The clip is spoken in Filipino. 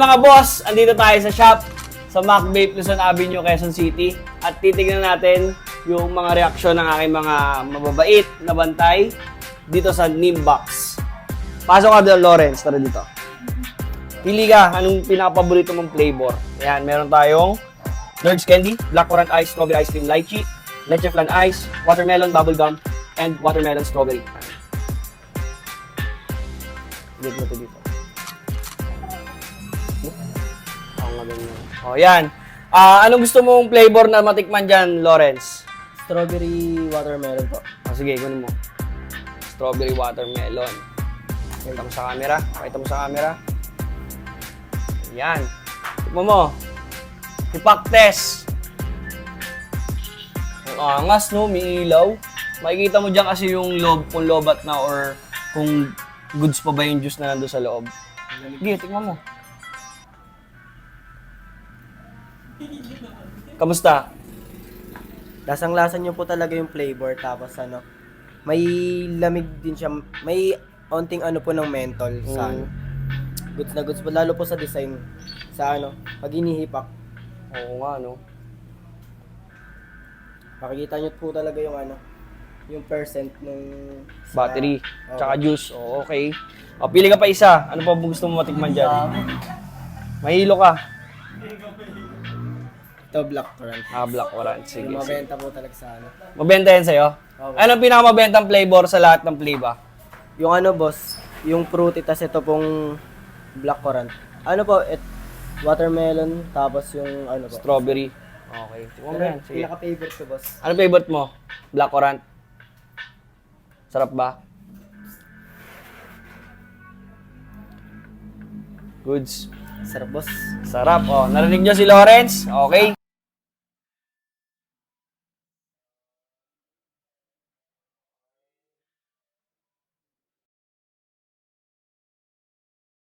Mga boss, andito tayo sa shop sa MacVape Luzon Avenue, Quezon City at titignan natin yung mga reaksyon ng aking mga mababait na bantay dito sa Nimbox. Pasok ka doon, Lawrence. Tara dito. Pili ka, anong pinaka-paborito mong flavor? Ayan, meron tayong Nerds Candy, Black Currant Ice, Strawberry Ice Cream Lychee, Leche Flan Ice, Watermelon Bubblegum, and Watermelon Strawberry. Higit mo ito dito. Oh, yan. Anong gusto mong flavor na matikman dyan, Lawrence? Strawberry watermelon po. Sige, kunin mo. Strawberry watermelon. Pakita mo sa camera. Pakita mo sa camera. Yan. Tikman mo. Ipak test. Ang angas, no? May ilaw. Makikita mo dyan kasi yung loob, kung lobat na or kung goods pa ba yung juice na nandun sa loob. Sige, tikman mo. Kamusta? Lasang-lasa niyo po talaga yung flavor, tapos may lamig din siya, may onting po ng menthol sa goods na goods po, lalo po sa design, sa pag inihipak. Oo nga, no? Makikita niyo po talaga yung yung percent ng Battery, tsaka juice. Oo, okay. O, pili ka pa isa. Ano pa gusto mo matikman dyan? Mahilo ka. Ito, black currant. Black Currant. Sige, Yung sige. mabenta po talaga sa Mabenta yan sa'yo? Okay. Anong pinakamabentang flavor sa lahat ng flavor? Yung boss, yung fruity, tas ito pong black currant. Po, watermelon, tapos yung po. Strawberry. Okay. Tingnan mo yan. Sige. Pinaka-favorite ko, boss. Ano favorite mo? Black Currant. Sarap ba? Goods. Sarap, boss. Sarap. Oh, narinig nyo si Lawrence? Okay.